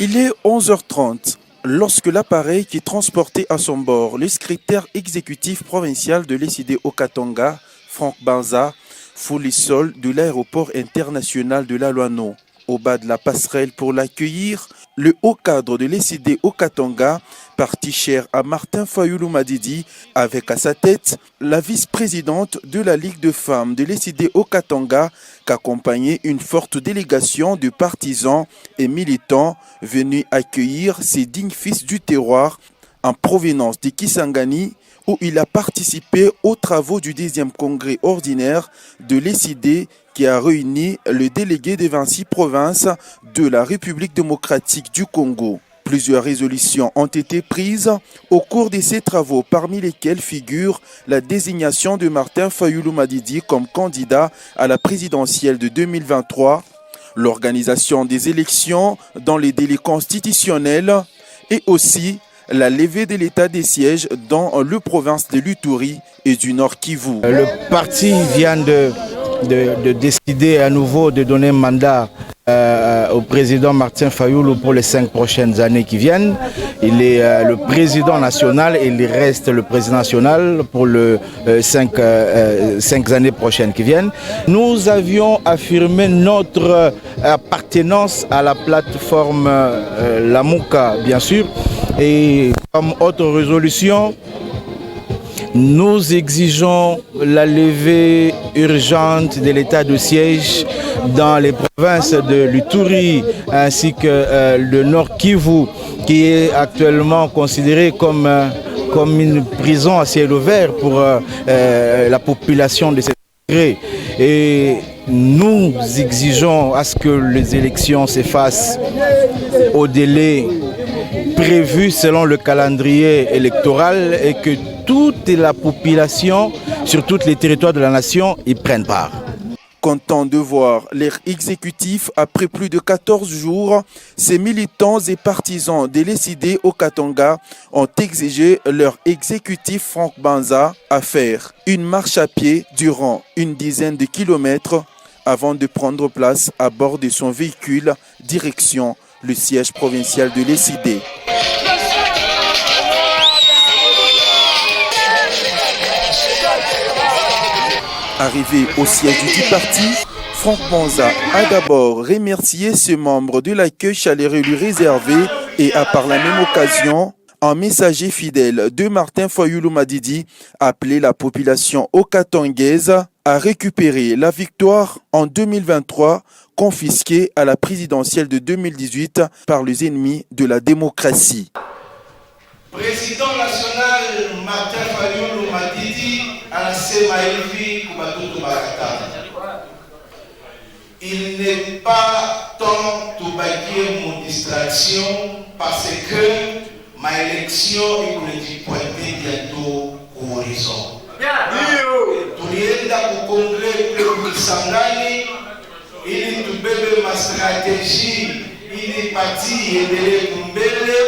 Il est 11h30 lorsque l'appareil qui transportait à son bord le secrétaire exécutif provincial de l'ECD au Katanga, Franck Banza, fout les sols de l'aéroport international de la Loano. Au bas de la passerelle pour l'accueillir, le haut cadre de l'ECD au Katanga, parti cher à Martin Fayoulou Madidi, avec à sa tête la vice-présidente de la Ligue de femmes de l'ECD au Katanga, qu'accompagnait une forte délégation de partisans et militants venus accueillir ces dignes fils du terroir en provenance de Kisangani, où il a participé aux travaux du 10e congrès ordinaire de l'ECD qui a réuni le délégué des 26 provinces de la République démocratique du Congo. Plusieurs résolutions ont été prises au cours de ces travaux, parmi lesquelles figure la désignation de Martin Fayoulou Madidi comme candidat à la présidentielle de 2023, l'organisation des élections dans les délais constitutionnels et aussi la levée de l'état des sièges dans le province de l'Uturi et du Nord Kivu. Le parti vient de décider à nouveau de donner mandat au président Martin Fayoulou pour les 5 prochaines années qui viennent. Il est le président national et il reste le président national pour les 5 années prochaines qui viennent. Nous avions affirmé notre appartenance à la plateforme Lamuka, bien sûr, et comme autre résolution, nous exigeons la levée urgente de l'état de siège dans les provinces de l'Uturi ainsi que le Nord Kivu, qui est actuellement considéré comme une prison à ciel ouvert pour la population de ces congrès. Et nous exigeons à ce que les élections se fassent au délai prévu selon le calendrier électoral et que toute la population, sur tous les territoires de la nation, y prennent part. Content de voir leur exécutif, après plus de 14 jours, ces militants et partisans de l'ECD au Katanga ont exigé leur exécutif Franck Banza à faire une marche à pied durant une dizaine de kilomètres avant de prendre place à bord de son véhicule direction le siège provincial de l'ECD. Arrivé au siège du parti, Franck Banza a d'abord remercié ses membres de l'accueil chaleureux lui réservé et a par la même occasion, un messager fidèle de Martin Fayoulou Madidi, appelé la population okatangaise à récupérer la victoire en 2023 confisquée à la présidentielle de 2018 par les ennemis de la démocratie. Président national Martin Fayoulou Madidi anasema hivi kwa watoto Bakatanga. Il n'est pas temps tubakie mon distraction parce que ma élection est pointée bientôt au horizon. Tulienda ku congrès kwa Kisangani ili tubebe ma stratégie ili parti iendelee mbele.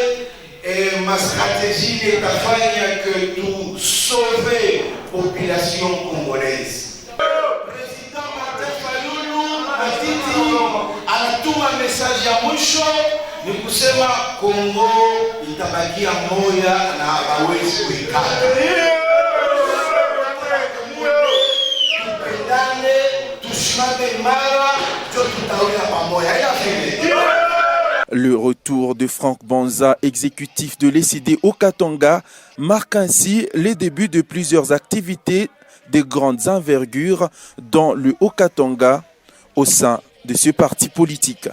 Et ma stratégie est à faire que tout sauver la population congolaise. Le président Martin Fayoulou Madidi anatuma message ya mwisho ni kusema Kongo itabakia moja na hawezi kuikata. Tupendane, tusimame imara, tutaona pamoja. Le retour de Franck Banza, exécutif de l'ECD au Katanga, marque ainsi les débuts de plusieurs activités de grandes envergures dans le Haut-Katanga au sein de ce parti politique.